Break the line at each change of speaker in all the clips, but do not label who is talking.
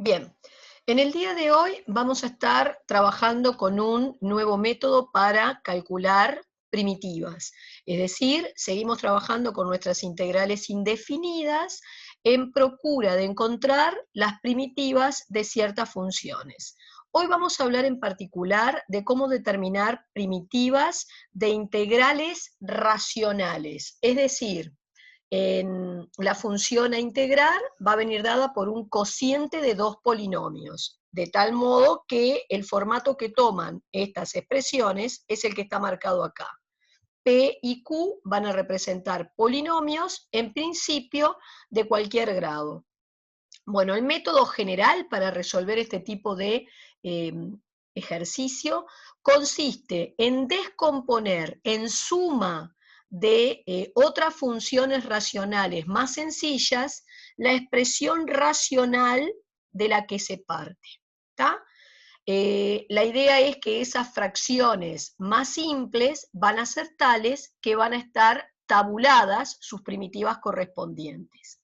Bien, en el día de hoy vamos a estar trabajando con un nuevo método para calcular primitivas. Es decir, seguimos trabajando con nuestras integrales indefinidas en procura de encontrar las primitivas de ciertas funciones. Hoy vamos a hablar en particular de cómo determinar primitivas de integrales racionales, es decir, en la función a integrar va a venir dada por un cociente de dos polinomios, de tal modo que el formato que toman estas expresiones es el que está marcado acá. P y Q van a representar polinomios, en principio, de cualquier grado. Bueno, el método general para resolver este tipo de eh, ejercicio consiste en descomponer en suma de otras funciones racionales más sencillas la expresión racional de la que se parte. ¿Tá? La idea es que esas fracciones más simples van a ser tales que van a estar tabuladas sus primitivas correspondientes.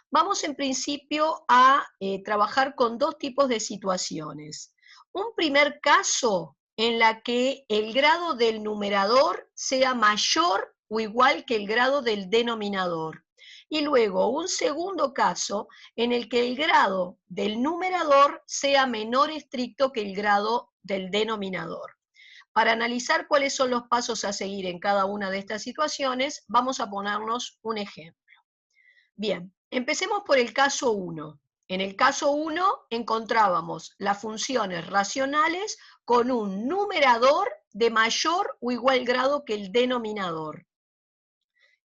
Vamos en principio a trabajar con dos tipos de situaciones. Un primer caso en la que el grado del numerador sea mayor o igual que el grado del denominador. Y luego un segundo caso en el que el grado del numerador sea menor estricto que el grado del denominador. Para analizar cuáles son los pasos a seguir en cada una de estas situaciones, vamos a ponernos un ejemplo. Bien, empecemos por el caso 1. En el caso 1 encontrábamos las funciones racionales con un numerador de mayor o igual grado que el denominador.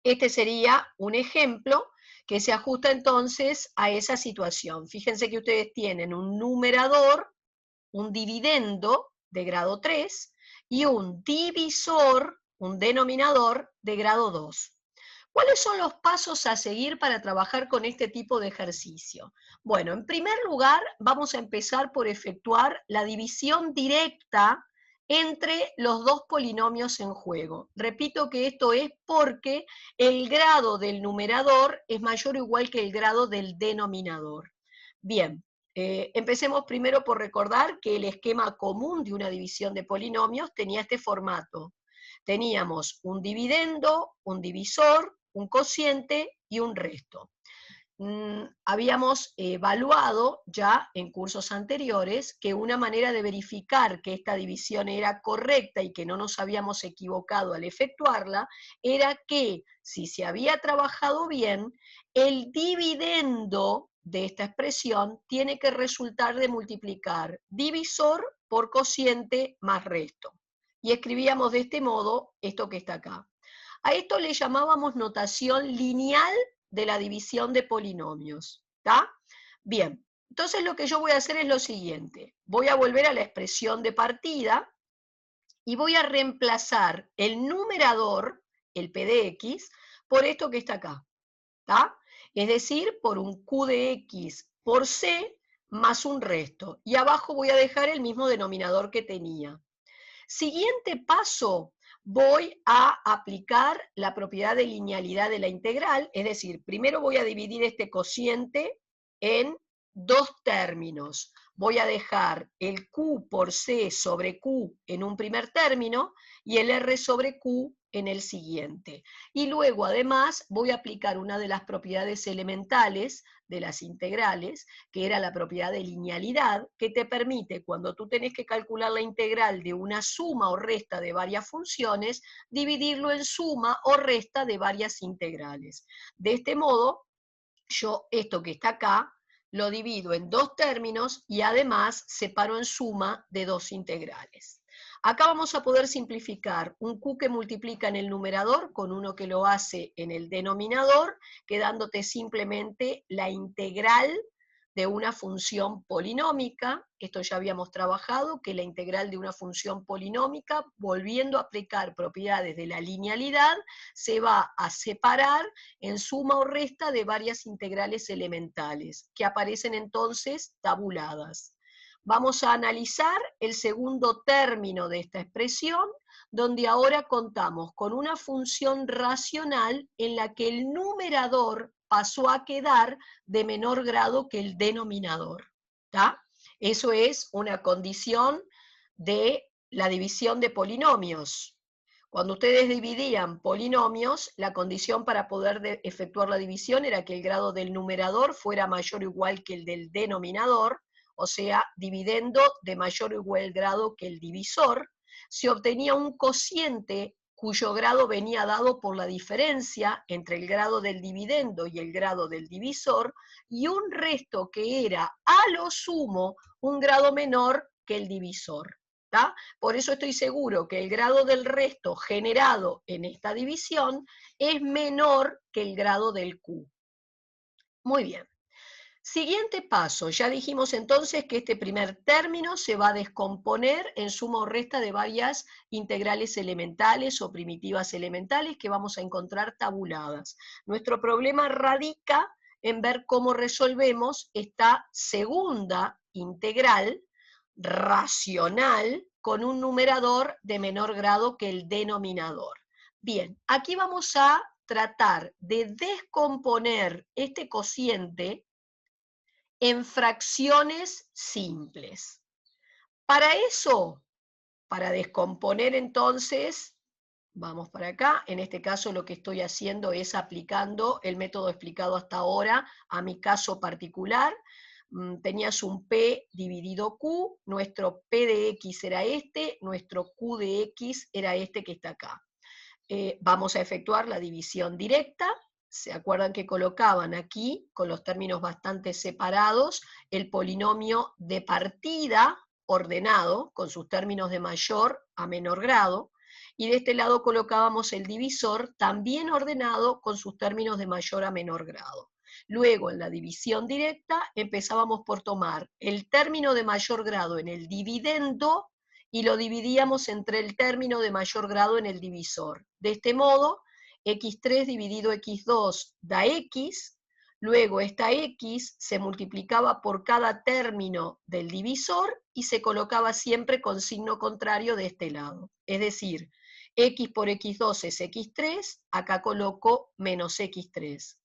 Este sería un ejemplo que se ajusta entonces a esa situación. Fíjense que ustedes tienen un numerador, un dividendo de grado 3 y un divisor, un denominador de grado 2. ¿Cuáles son los pasos a seguir para trabajar con este tipo de ejercicio? Bueno, en primer lugar, vamos a empezar por efectuar la división directa entre los dos polinomios en juego. Repito que esto es porque el grado del numerador es mayor o igual que el grado del denominador. Bien, empecemos primero por recordar que el esquema común de una división de polinomios tenía este formato. Teníamos un dividendo, un divisor, un cociente y un resto. Habíamos evaluado ya en cursos anteriores que una manera de verificar que esta división era correcta y que no nos habíamos equivocado al efectuarla era que si se había trabajado bien, el dividendo de esta expresión tiene que resultar de multiplicar divisor por cociente más resto. Y escribíamos de este modo esto que está acá. A esto le llamábamos notación lineal de la división de polinomios. ¿Está? Bien, entonces lo que yo voy a hacer es lo siguiente. Voy a volver a la expresión de partida y voy a reemplazar el numerador, el P de X, por esto que está acá. ¿Está? Es decir, por un Q de X por C más un resto. Y abajo voy a dejar el mismo denominador que tenía. Siguiente paso, voy a aplicar la propiedad de linealidad de la integral, es decir, primero voy a dividir este cociente en dos términos. Voy a dejar el Q por C sobre Q en un primer término y el R sobre Q en el siguiente. Y luego, además, voy a aplicar una de las propiedades elementales de las integrales, que era la propiedad de linealidad, que te permite, cuando tú tenés que calcular la integral de una suma o resta de varias funciones, dividirlo en suma o resta de varias integrales. De este modo, yo esto que está acá, lo divido en dos términos y además separo en suma de dos integrales. Acá vamos a poder simplificar un Q que multiplica en el numerador con uno que lo hace en el denominador, quedándote simplemente la integral de una función polinómica. Esto ya habíamos trabajado, que la integral de una función polinómica, volviendo a aplicar propiedades de la linealidad, se va a separar en suma o resta de varias integrales elementales, que aparecen entonces tabuladas. Vamos a analizar el segundo término de esta expresión, donde ahora contamos con una función racional en la que el numerador pasó a quedar de menor grado que el denominador. ¿Está? Eso es una condición de la división de polinomios. Cuando ustedes dividían polinomios, la condición para poder efectuar la división era que el grado del numerador fuera mayor o igual que el del denominador, o sea, dividendo de mayor o igual grado que el divisor, se obtenía un cociente cuyo grado venía dado por la diferencia entre el grado del dividendo y el grado del divisor, y un resto que era a lo sumo un grado menor que el divisor. ¿Tá? Por eso estoy seguro que el grado del resto generado en esta división es menor que el grado del Q. Muy bien. Siguiente paso, ya dijimos entonces que este primer término se va a descomponer en suma o resta de varias integrales elementales o primitivas elementales que vamos a encontrar tabuladas. Nuestro problema radica en ver cómo resolvemos esta segunda integral racional con un numerador de menor grado que el denominador. Bien, aquí vamos a tratar de descomponer este cociente en fracciones simples. Para eso, para descomponer entonces, vamos para acá, en este caso lo que estoy haciendo es aplicando el método explicado hasta ahora a mi caso particular. Tenías un P dividido Q, nuestro P de X era este, nuestro Q de X era este que está acá. Vamos a efectuar la división directa. ¿Se acuerdan que colocaban aquí, con los términos bastante separados, el polinomio de partida ordenado, con sus términos de mayor a menor grado, y de este lado colocábamos el divisor, también ordenado, con sus términos de mayor a menor grado. Luego, en la división directa, empezábamos por tomar el término de mayor grado en el dividendo, y lo dividíamos entre el término de mayor grado en el divisor. De este modo, x3 dividido x2 da x, luego esta x se multiplicaba por cada término del divisor y se colocaba siempre con signo contrario de este lado. Es decir, x por x2 es x3, acá coloco menos x3.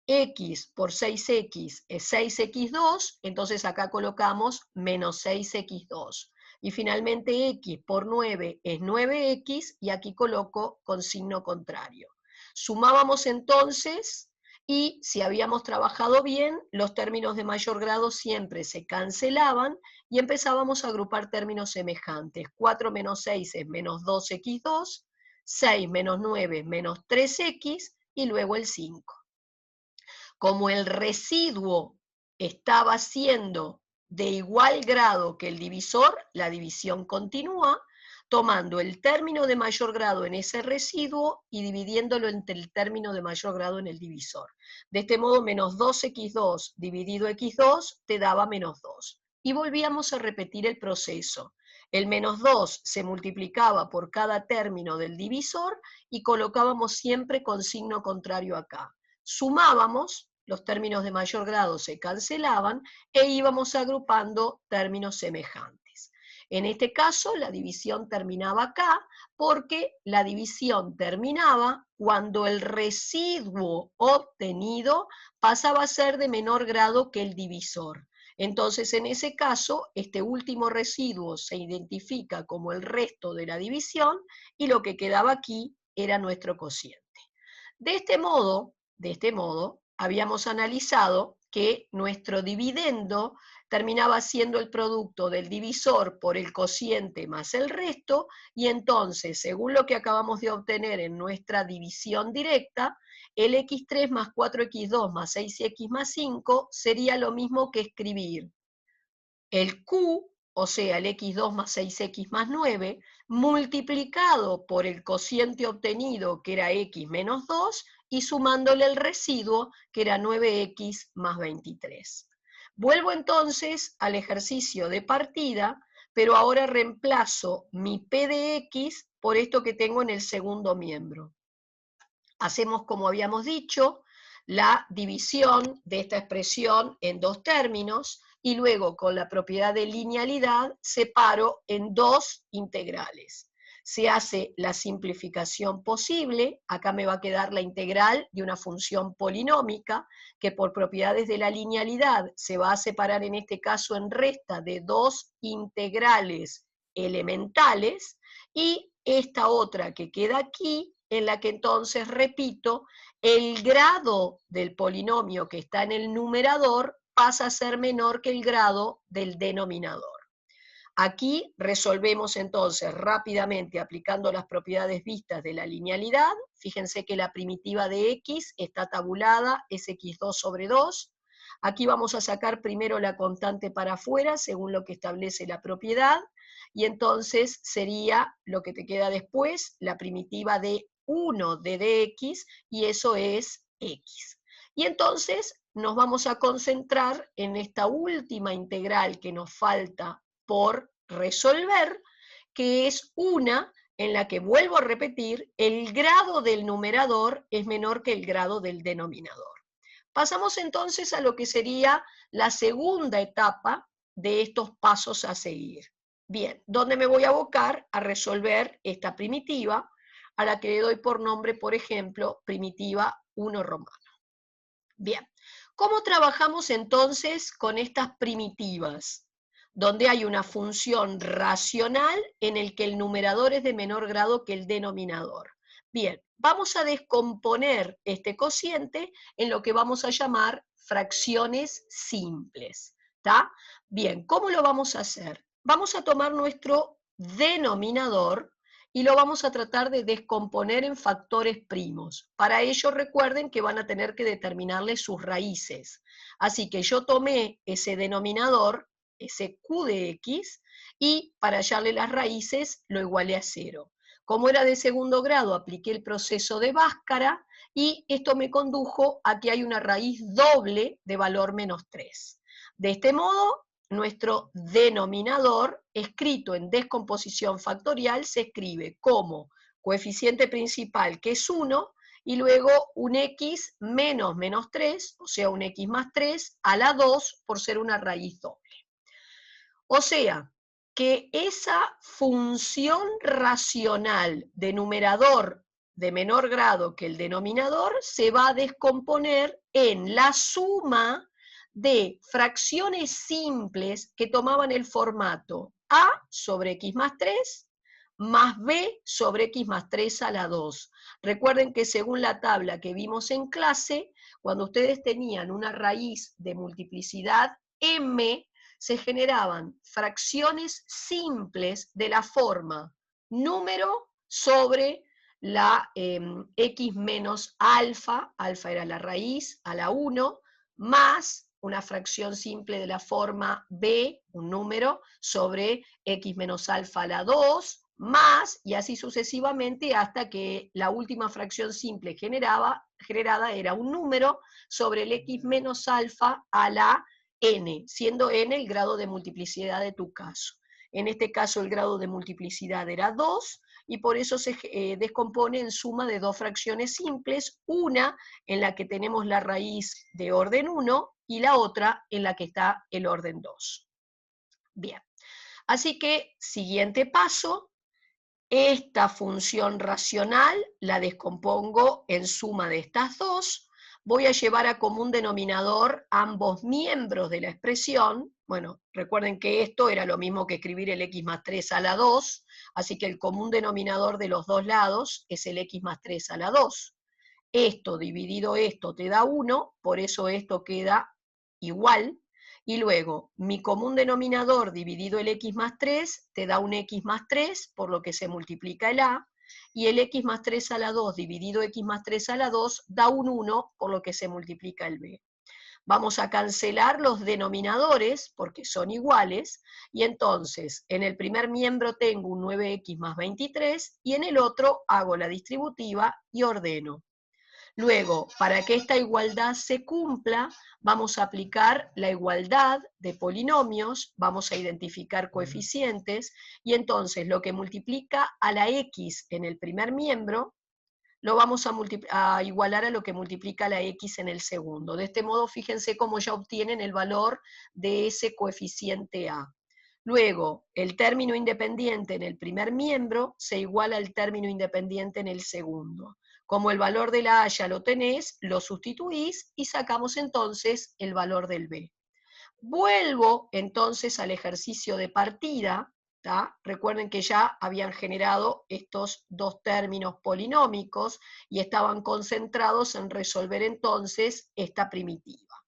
X por 6x es 6x2, entonces acá colocamos menos 6x2. Y finalmente x por 9 es 9x, y aquí coloco con signo contrario. Sumábamos entonces, y si habíamos trabajado bien, los términos de mayor grado siempre se cancelaban, y empezábamos a agrupar términos semejantes. 4 menos 6 es menos 2x2, 6 menos 9 es menos 3x, y luego el 5. Como el residuo estaba siendo de igual grado que el divisor, la división continúa, tomando el término de mayor grado en ese residuo y dividiéndolo entre el término de mayor grado en el divisor. De este modo, menos 2x2 dividido x2 te daba menos 2. Y volvíamos a repetir el proceso. El menos 2 se multiplicaba por cada término del divisor y colocábamos siempre con signo contrario acá. Sumábamos, los términos de mayor grado se cancelaban e íbamos agrupando términos semejantes. En este caso, la división terminaba acá porque la división terminaba cuando el residuo obtenido pasaba a ser de menor grado que el divisor. Entonces, en ese caso, este último residuo se identifica como el resto de la división y lo que quedaba aquí era nuestro cociente. De este modo, habíamos analizado que nuestro dividendo terminaba siendo el producto del divisor por el cociente más el resto, y entonces, según lo que acabamos de obtener en nuestra división directa, el x3 más 4x2 más 6x más 5 sería lo mismo que escribir el q, o sea, el x2 más 6x más 9, multiplicado por el cociente obtenido, que era x menos 2, y sumándole el residuo, que era 9x más 23. Vuelvo entonces al ejercicio de partida, pero ahora reemplazo mi p de x por esto que tengo en el segundo miembro. Hacemos, como habíamos dicho, la división de esta expresión en dos términos, y luego con la propiedad de linealidad separo en dos integrales. Se hace la simplificación posible, acá me va a quedar la integral de una función polinómica, que por propiedades de la linealidad se va a separar en este caso en resta de dos integrales elementales, y esta otra que queda aquí, en la que entonces, repito, el grado del polinomio que está en el numerador pasa a ser menor que el grado del denominador. Aquí resolvemos entonces rápidamente aplicando las propiedades vistas de la linealidad. Fíjense que la primitiva de x está tabulada, es x2 sobre 2. Aquí vamos a sacar primero la constante para afuera, según lo que establece la propiedad, y entonces sería lo que te queda después, la primitiva de 1 de dx, y eso es x. Y entonces nos vamos a concentrar en esta última integral que nos falta por resolver, que es una en la que, vuelvo a repetir, el grado del numerador es menor que el grado del denominador. Pasamos entonces a lo que sería la segunda etapa de estos pasos a seguir. Bien, ¿dónde me voy a abocar? A resolver esta primitiva, a la que le doy por nombre, por ejemplo, primitiva 1 romana. Bien, ¿cómo trabajamos entonces con estas primitivas? Donde hay una función racional en el que el numerador es de menor grado que el denominador. Bien, vamos a descomponer este cociente en lo que vamos a llamar fracciones simples. ¿Está? Bien, ¿cómo lo vamos a hacer? Vamos a tomar nuestro denominador y lo vamos a tratar de descomponer en factores primos. Para ello recuerden que van a tener que determinarle sus raíces. Así que yo tomé ese denominador, ese q de x, y para hallarle las raíces lo igualé a 0. Como era de segundo grado, apliqué el proceso de Bhaskara y esto me condujo a que hay una raíz doble de valor menos 3. De este modo, nuestro denominador, escrito en descomposición factorial, se escribe como coeficiente principal, que es 1, y luego un x menos menos 3, o sea, un x más 3, a la 2 por ser una raíz doble. O sea, que esa función racional de numerador de menor grado que el denominador se va a descomponer en la suma de fracciones simples que tomaban el formato a sobre x más 3 más b sobre x más 3 a la 2. Recuerden que según la tabla que vimos en clase, cuando ustedes tenían una raíz de multiplicidad m, se generaban fracciones simples de la forma número sobre la x menos alfa, alfa era la raíz, a la 1, más una fracción simple de la forma b, un número, sobre x menos alfa a la 2, más, y así sucesivamente, hasta que la última fracción simple generada era un número sobre el x menos alfa a la n, siendo n el grado de multiplicidad de tu caso. En este caso el grado de multiplicidad era 2, y por eso se descompone en suma de dos fracciones simples, una en la que tenemos la raíz de orden 1 y la otra en la que está el orden 2. Bien, así que siguiente paso, esta función racional la descompongo en suma de estas dos. Voy a llevar a común denominador ambos miembros de la expresión. Bueno, recuerden que esto era lo mismo que escribir el x más 3 a la 2, así que el común denominador de los dos lados es el x más 3 a la 2. Esto dividido esto te da 1, por eso esto queda igual. Y luego, mi común denominador dividido el x más 3 te da un x más 3, por lo que se multiplica el a, y el x más 3 a la 2 dividido x más 3 a la 2 da un 1, por lo que se multiplica el b. Vamos a cancelar los denominadores, porque son iguales, y entonces en el primer miembro tengo un 9x más 23, y en el otro hago la distributiva y ordeno. Luego, para que esta igualdad se cumpla, vamos a aplicar la igualdad de polinomios, vamos a identificar coeficientes, y entonces lo que multiplica a la x en el primer miembro, lo vamos a igualar a lo que multiplica la x en el segundo. De este modo, fíjense cómo ya obtienen el valor de ese coeficiente a. Luego, el término independiente en el primer miembro se iguala al término independiente en el segundo. Como el valor de la A ya lo tenés, lo sustituís y sacamos entonces el valor del B. Vuelvo entonces al ejercicio de partida. ¿tá? Recuerden que ya habían generado estos dos términos polinómicos y estaban concentrados en resolver entonces esta primitiva.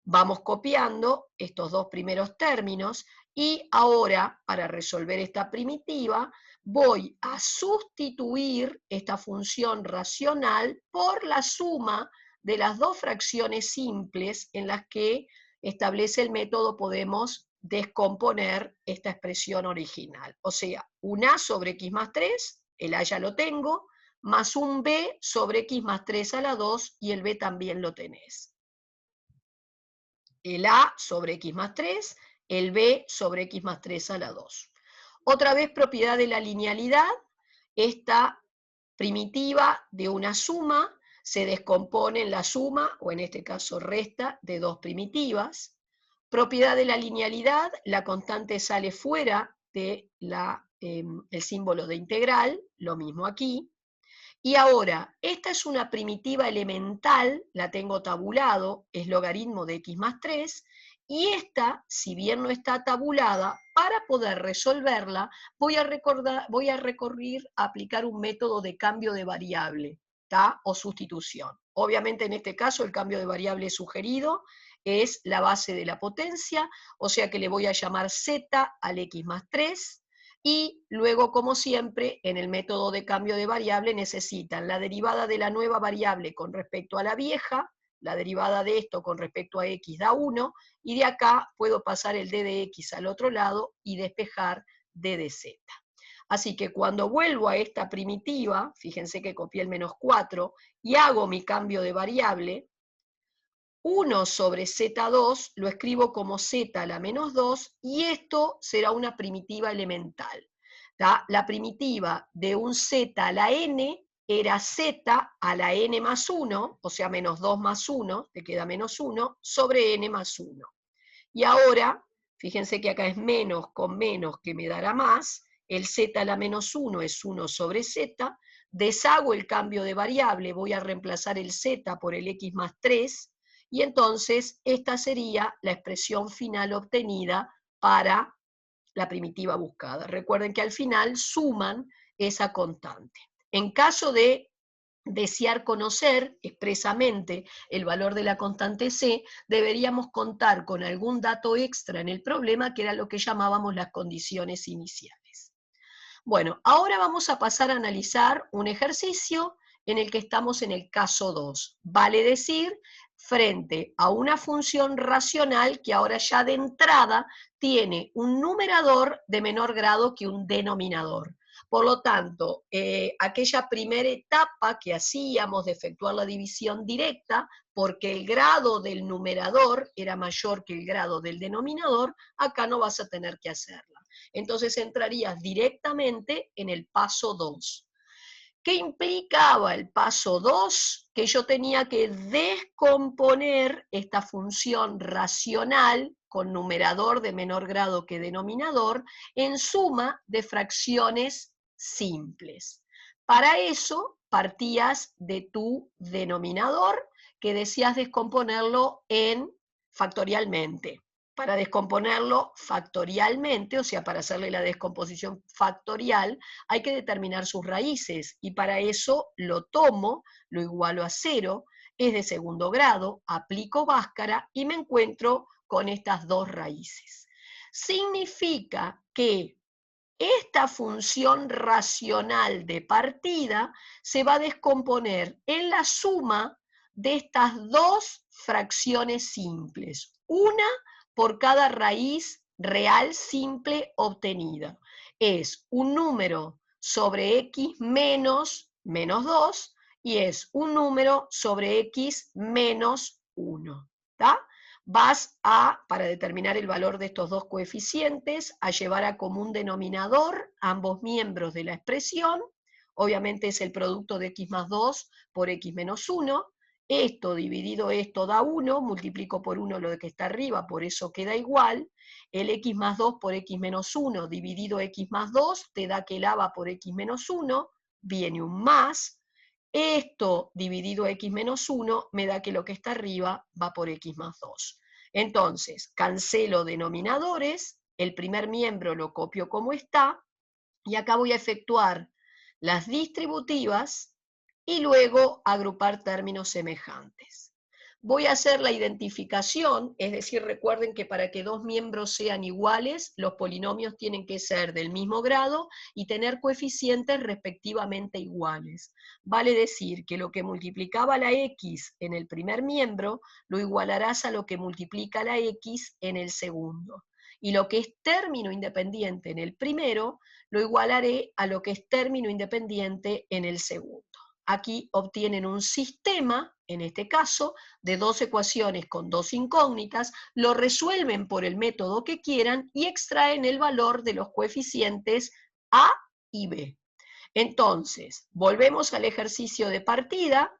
Vamos copiando estos dos primeros términos y ahora, para resolver esta primitiva, voy a sustituir esta función racional por la suma de las dos fracciones simples en las que establece el método podemos descomponer esta expresión original. O sea, un A sobre X más 3, el A ya lo tengo, más un B sobre X más 3 a la 2 y el B también lo tenés. El A sobre X más 3, el B sobre X más 3 a la 2. Otra vez propiedad de la linealidad, esta primitiva de una suma se descompone en la suma, o en este caso resta, de dos primitivas. Propiedad de la linealidad, la constante sale fuera del símbolo de integral, lo mismo aquí. Y ahora, esta es una primitiva elemental, la tengo tabulado, es logaritmo de x más 3, y esta, si bien no está tabulada, para poder resolverla voy a recurrir a aplicar un método de cambio de variable, ¿tá? O sustitución. Obviamente en este caso el cambio de variable sugerido es la base de la potencia, o sea que le voy a llamar z al x más 3, y luego, como siempre, en el método de cambio de variable necesitan la derivada de la nueva variable con respecto a la vieja, la derivada de esto con respecto a x da 1, y de acá puedo pasar el d de x al otro lado y despejar d de z. Así que cuando vuelvo a esta primitiva, fíjense que copié el menos 4, y hago mi cambio de variable, 1 sobre z2 lo escribo como z a la menos 2 y esto será una primitiva elemental. ¿tá? La primitiva de un z a la n era z a la n más 1, o sea, menos 2 más 1, te queda menos 1, sobre n más 1. Y ahora, fíjense que acá es menos con menos que me dará más, el z a la menos 1 es 1 sobre z, deshago el cambio de variable, voy a reemplazar el z por el x más 3, y entonces esta sería la expresión final obtenida para la primitiva buscada. Recuerden que al final suman esa constante. En caso de desear conocer expresamente el valor de la constante C, deberíamos contar con algún dato extra en el problema, que era lo que llamábamos las condiciones iniciales. Bueno, ahora vamos a pasar a analizar un ejercicio en el que estamos en el caso 2. Vale decir, frente a una función racional que ahora ya de entrada tiene un numerador de menor grado que un denominador. Por lo tanto, aquella primera etapa que hacíamos de efectuar la división directa, porque el grado del numerador era mayor que el grado del denominador, acá no vas a tener que hacerla. Entonces entrarías directamente en el paso 2. ¿Qué implicaba el paso 2? Que yo tenía que descomponer esta función racional con numerador de menor grado que denominador en suma de fracciones simples. Para eso partías de tu denominador, que decías descomponerlo en factorialmente. Para descomponerlo factorialmente, o sea, para hacerle la descomposición factorial, hay que determinar sus raíces, y para eso lo tomo, lo igualo a 0, es de segundo grado, aplico Bhaskara y me encuentro con estas dos raíces. Significa que esta función racional de partida se va a descomponer en la suma de estas dos fracciones simples, una por cada raíz real simple obtenida. Es un número sobre x menos 2 y es un número sobre x menos 1. ¿Tá? Vas a, para determinar el valor de estos dos coeficientes, a llevar a común denominador ambos miembros de la expresión. Obviamente es el producto de x más 2 por x menos 1, esto dividido esto da 1, multiplico por 1 lo que está arriba, por eso queda igual, el x más 2 por x menos 1 dividido x más 2 te da que el a va por x menos 1, viene un más, esto dividido x menos 1 me da que lo que está arriba va por x más 2. Entonces, cancelo denominadores, el primer miembro lo copio como está, y acá voy a efectuar las distributivas y luego agrupar términos semejantes. Voy a hacer la identificación, es decir, recuerden que para que dos miembros sean iguales, los polinomios tienen que ser del mismo grado y tener coeficientes respectivamente iguales. Vale decir que lo que multiplicaba la x en el primer miembro, lo igualarás a lo que multiplica la x en el segundo. Y lo que es término independiente en el primero, lo igualaré a lo que es término independiente en el segundo. Aquí obtienen un sistema, en este caso, de dos ecuaciones con dos incógnitas, lo resuelven por el método que quieran y extraen el valor de los coeficientes A y B. Entonces, volvemos al ejercicio de partida.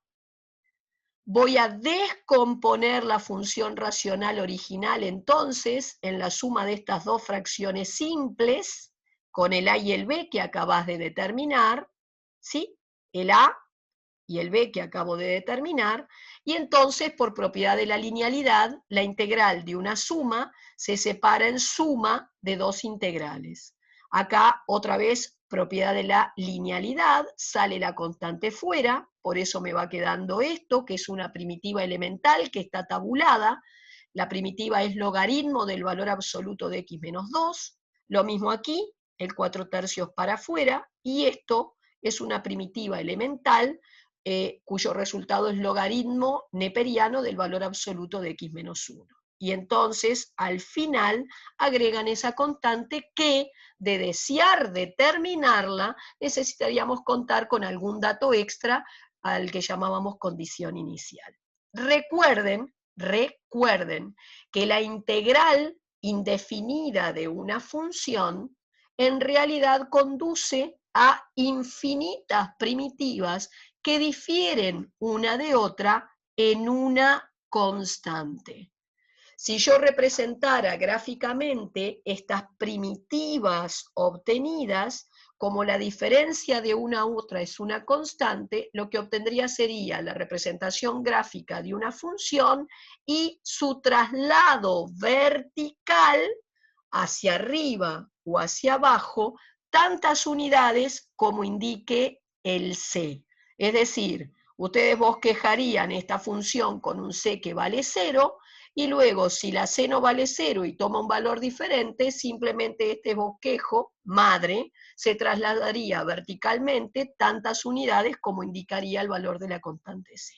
Voy a descomponer la función racional original, entonces, en la suma de estas dos fracciones simples, con el A y el B que acabas de determinar, ¿sí? El A y el b que acabo de determinar, y entonces, por propiedad de la linealidad, la integral de una suma se separa en suma de dos integrales. Acá, otra vez, propiedad de la linealidad, sale la constante fuera, por eso me va quedando esto, que es una primitiva elemental que está tabulada. La primitiva es logaritmo del valor absoluto de x menos 2, lo mismo aquí, el 4/3 para afuera, y esto es una primitiva elemental cuyo resultado es logaritmo neperiano del valor absoluto de x menos 1. Y entonces, al final, agregan esa constante que, de desear determinarla, necesitaríamos contar con algún dato extra al que llamábamos condición inicial. Recuerden que la integral indefinida de una función en realidad conduce a infinitas primitivas que difieren una de otra en una constante. Si yo representara gráficamente estas primitivas obtenidas, como la diferencia de una a otra es una constante, lo que obtendría sería la representación gráfica de una función y su traslado vertical hacia arriba o hacia abajo, tantas unidades como indique el C. Es decir, ustedes bosquejarían esta función con un C que vale 0, y luego, si la C no vale 0 y toma un valor diferente, simplemente este bosquejo madre se trasladaría verticalmente tantas unidades como indicaría el valor de la constante C.